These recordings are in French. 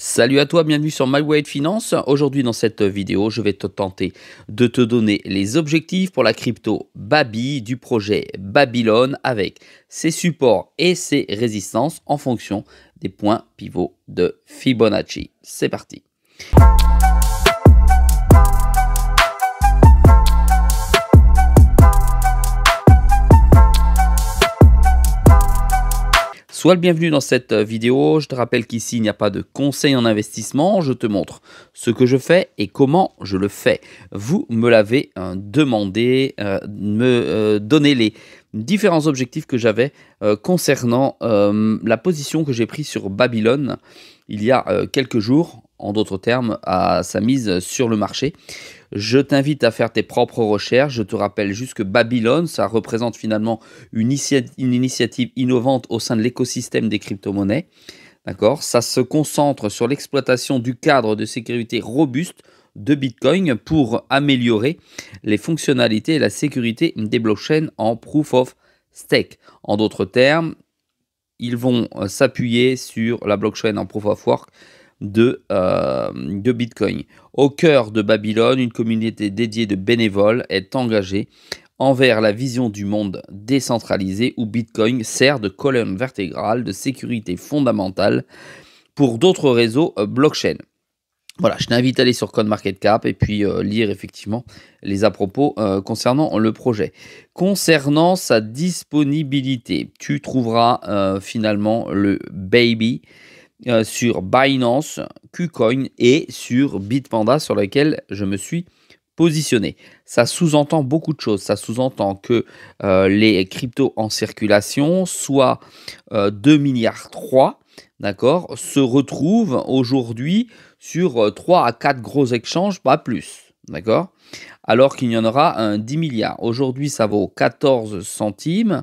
Salut à toi, bienvenue sur My Way Finance. Aujourd'hui dans cette vidéo, je vais te tenter de te donner les objectifs pour la crypto Babi du projet Babylon avec ses supports et ses résistances en fonction des points pivots de Fibonacci. C'est parti. Sois le bienvenu dans cette vidéo. Je te rappelle qu'ici, il n'y a pas de conseil en investissement. Je te montre ce que je fais et comment je le fais. Vous me l'avez demandé, me donner les différents objectifs que j'avais concernant la position que j'ai prise sur Babylon il y a quelques jours, en d'autres termes, à sa mise sur le marché. Je t'invite à faire tes propres recherches. Je te rappelle juste que Babylon, ça représente finalement une initiative innovante au sein de l'écosystème des crypto-monnaies. D'accord ? Ça se concentre sur l'exploitation du cadre de sécurité robuste de Bitcoin pour améliorer les fonctionnalités et la sécurité des blockchains en proof of stake. En d'autres termes, ils vont s'appuyer sur la blockchain en proof of work de Bitcoin. Au cœur de Babylon, une communauté dédiée de bénévoles est engagée envers la vision du monde décentralisé où Bitcoin sert de colonne vertébrale de sécurité fondamentale pour d'autres réseaux blockchain. Voilà, je t'invite à aller sur CoinMarketCap et puis lire effectivement les à propos concernant le projet. Concernant sa disponibilité, tu trouveras finalement le Baby sur Binance, KuCoin et sur Bitpanda sur lequel je me suis positionné. Ça sous-entend beaucoup de choses. Ça sous-entend que les cryptos en circulation, soit 2,3 milliards, d'accord, se retrouvent aujourd'hui sur 3 à 4 gros exchanges, pas plus, d'accord, alors qu'il y en aura un 10 milliards. Aujourd'hui, ça vaut 14 centimes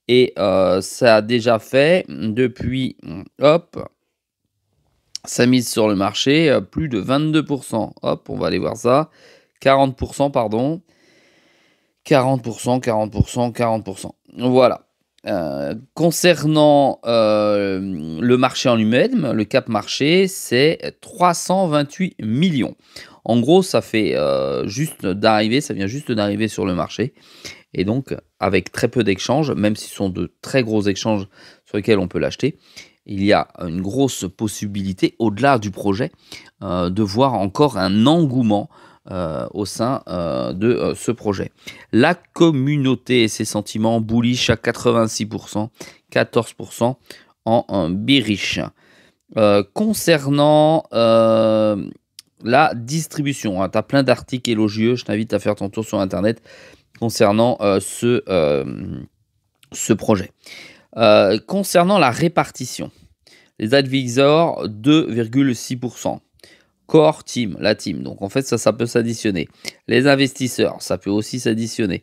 et ça a déjà fait depuis, hop, sa mise sur le marché, plus de 22%. Hop, on va aller voir ça. 40%, pardon. 40%, 40%, 40%. Voilà. Concernant le marché en lui-même, le cap marché, c'est 328 millions. En gros, ça fait juste d'arriver, ça vient juste d'arriver sur le marché. Et donc, avec très peu d'échanges, même si ce sont de très gros échanges sur lesquels on peut l'acheter, il y a une grosse possibilité, au-delà du projet, de voir encore un engouement au sein de ce projet. La communauté et ses sentiments bullish à 86%, 14% en bearish. Concernant la distribution, hein, tu as plein d'articles élogieux, je t'invite à faire ton tour sur Internet concernant ce projet. Concernant la répartition, les advisors 2,6%. Core team, la team, donc en fait ça peut s'additionner. Les investisseurs, ça peut aussi s'additionner.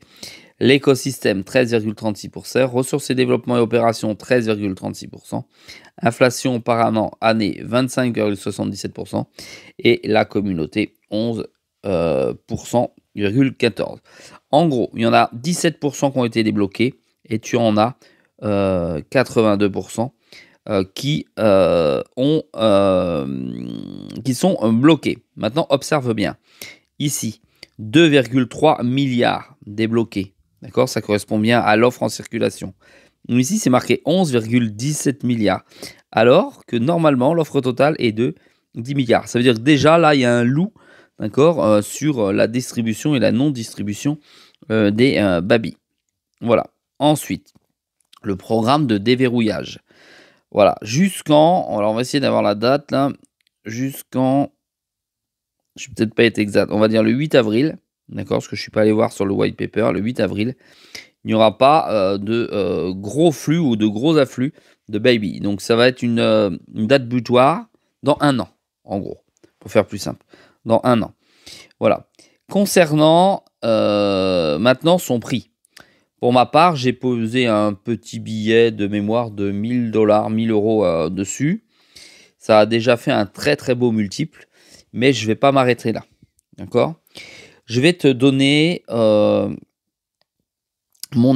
L'écosystème 13,36%, ressources et développement et opérations 13,36%, inflation par an année 25,77% et la communauté 11,14%. En gros, il y en a 17% qui ont été débloqués et tu en as 82% qui sont bloqués. Maintenant, observe bien. Ici, 2,3 milliards débloqués. D'accord, ça correspond bien à l'offre en circulation. Ici, c'est marqué 11,17 milliards. Alors que normalement, l'offre totale est de 10 milliards. Ça veut dire que déjà, là, il y a un loup, d'accord, sur la distribution et la non-distribution des Babi. Voilà. Ensuite, le programme de déverrouillage. Voilà, jusqu'en, alors on va essayer d'avoir la date là, jusqu'en, je vais peut-être pas être exact, on va dire le 8 avril, d'accord, parce que je suis pas allé voir sur le white paper, le 8 avril, il n'y aura pas de gros flux ou de gros afflux de Baby. Donc ça va être une date butoir dans un an, en gros, pour faire plus simple, dans un an. Voilà. Concernant maintenant son prix. Pour ma part, j'ai posé un petit billet de mémoire de 1000 $, 1000 euros dessus. Ça a déjà fait un très très beau multiple, mais je ne vais pas m'arrêter là. D'accord ? Je vais te donner mon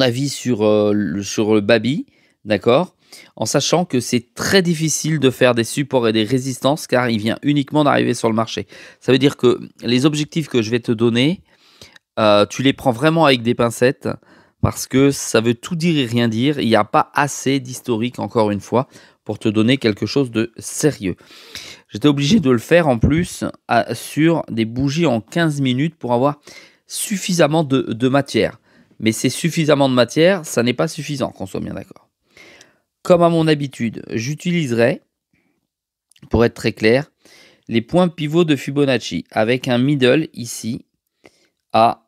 avis sur le Babi. D'accord ? en sachant que c'est très difficile de faire des supports et des résistances car il vient uniquement d'arriver sur le marché. Ça veut dire que les objectifs que je vais te donner, tu les prends vraiment avec des pincettes parce que ça veut tout dire et rien dire. Il n'y a pas assez d'historique, encore une fois, pour te donner quelque chose de sérieux. J'étais obligé de le faire en plus sur des bougies en 15 minutes pour avoir suffisamment de matière. Mais c'est suffisamment de matière, ça n'est pas suffisant, qu'on soit bien d'accord. Comme à mon habitude, j'utiliserai, pour être très clair, les points pivots de Fibonacci avec un middle ici à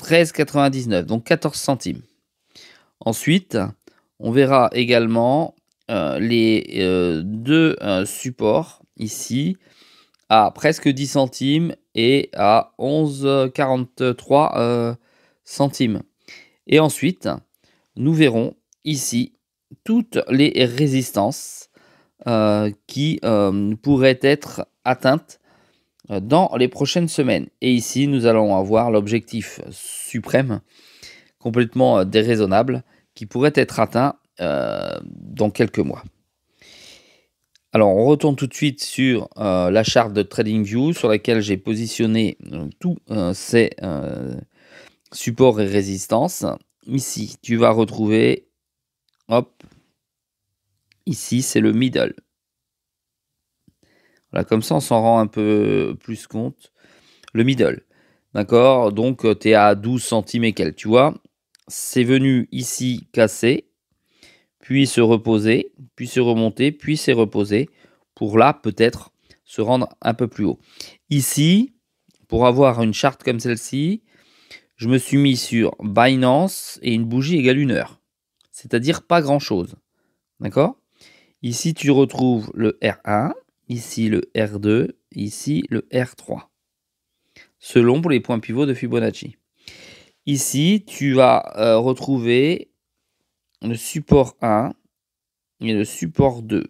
13,99, donc 14 centimes. Ensuite, on verra également les deux supports ici à presque 10 centimes et à 11,43 centimes. Et ensuite, nous verrons ici toutes les résistances qui pourraient être atteintes dans les prochaines semaines. Et ici, nous allons avoir l'objectif suprême, complètement déraisonnable, qui pourrait être atteint dans quelques mois. Alors, on retourne tout de suite sur la charte de TradingView sur laquelle j'ai positionné tous ces supports et résistances. Ici, tu vas retrouver, hop, ici, c'est le middle. Voilà, comme ça, on s'en rend un peu plus compte. Le middle, d'accord? Donc, tu es à 12 centimes et quelques, tu vois? C'est venu ici casser, puis se reposer, puis se remonter, puis s'est reposé, pour là, peut-être, se rendre un peu plus haut. Ici, pour avoir une charte comme celle-ci, je me suis mis sur Binance et une bougie égale 1 heure. C'est-à-dire pas grand-chose, d'accord? Ici, tu retrouves le R1, ici le R2, ici le R3, selon pour les points pivots de Fibonacci. Ici, tu vas retrouver le support 1 et le support 2.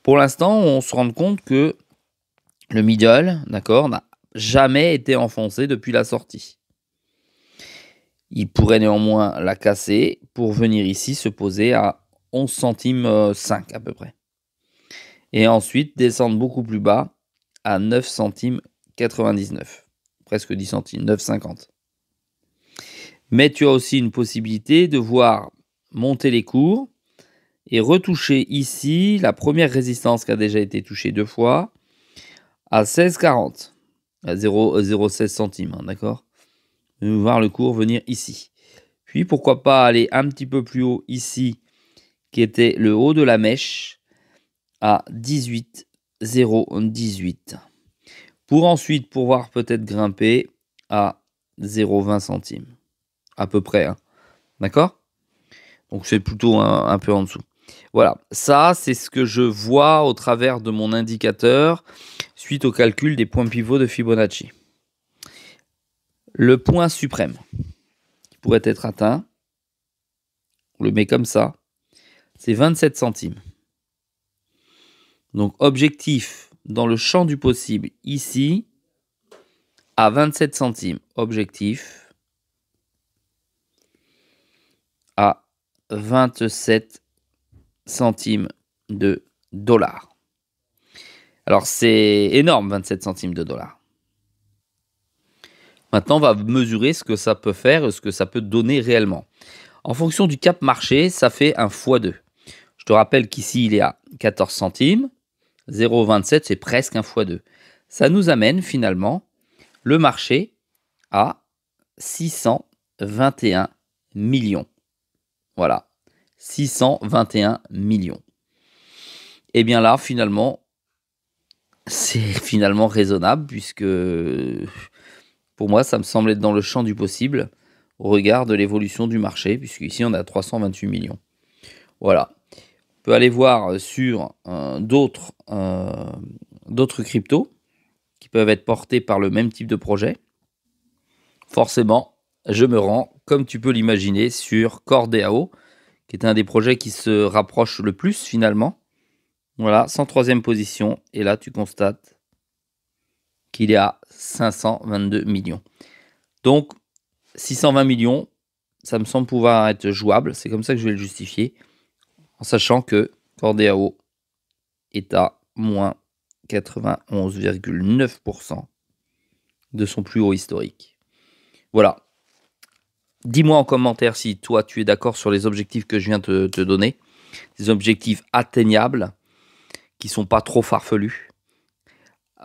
Pour l'instant, on se rend compte que le middle, d'accord, n'a jamais été enfoncé depuis la sortie. Il pourrait néanmoins la casser pour venir ici se poser à 11 centimes 5 à peu près. Et ensuite descendre beaucoup plus bas à 9 centimes 99. Presque 10 centimes, 9,50. Mais tu as aussi une possibilité de voir monter les cours et retoucher ici la première résistance qui a déjà été touchée 2 fois à 16,40. À 0,16 centimes, hein, d'accord? Voir le cours venir ici. Puis pourquoi pas aller un petit peu plus haut ici, qui était le haut de la mèche, à 18,018. Pour ensuite pouvoir peut-être grimper à 0,20 centimes. À peu près, hein. D'accord? Donc c'est plutôt un peu en dessous. Voilà, ça c'est ce que je vois au travers de mon indicateur suite au calcul des points pivots de Fibonacci. Le point suprême qui pourrait être atteint, on le met comme ça, c'est 27 centimes. Donc objectif dans le champ du possible ici à 27 centimes. Objectif à 27 centimes de dollars. Alors c'est énorme 27 centimes de dollars. Maintenant on va mesurer ce que ça peut faire et ce que ça peut donner réellement. En fonction du cap marché, ça fait un x2. Je te rappelle qu'ici il est à 14 centimes. 0,27 c'est presque un x2. Ça nous amène finalement le marché à 621 millions. Voilà, 621 millions. Et bien là, finalement, c'est finalement raisonnable puisque pour moi, ça me semble être dans le champ du possible au regard de l'évolution du marché, puisqu'ici on a 328 millions. Voilà. On peut aller voir sur d'autres cryptos qui peuvent être portés par le même type de projet. Forcément, je me rends, comme tu peux l'imaginer, sur CoreDAO, qui est un des projets qui se rapproche le plus finalement. Voilà, 103e position. Et là, tu constates qu'il est à 522 millions. Donc, 620 millions, ça me semble pouvoir être jouable. C'est comme ça que je vais le justifier, en sachant que Cordéao est à moins 91,9% de son plus haut historique. Voilà. Dis-moi en commentaire si toi tu es d'accord sur les objectifs que je viens de te donner. Des objectifs atteignables, qui sont pas trop farfelus.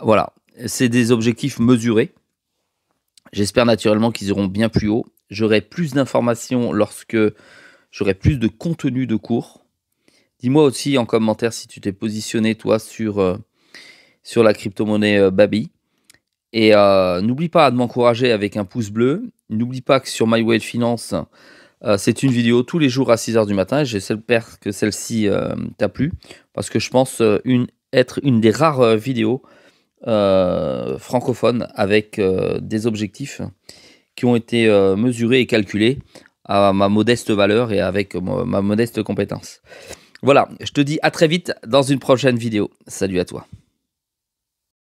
Voilà. C'est des objectifs mesurés. J'espère naturellement qu'ils iront bien plus haut. J'aurai plus d'informations lorsque j'aurai plus de contenu de cours. Dis-moi aussi en commentaire si tu t'es positionné toi sur la crypto-monnaie Baby. Et n'oublie pas de m'encourager avec un pouce bleu. N'oublie pas que sur My Way Finance, c'est une vidéo tous les jours à 6 h du matin. J'espère que celle-ci t'a plu. Parce que je pense être une des rares vidéos francophones avec des objectifs qui ont été mesurés et calculés à ma modeste valeur et avec ma modeste compétence. Voilà, je te dis à très vite dans une prochaine vidéo. Salut à toi.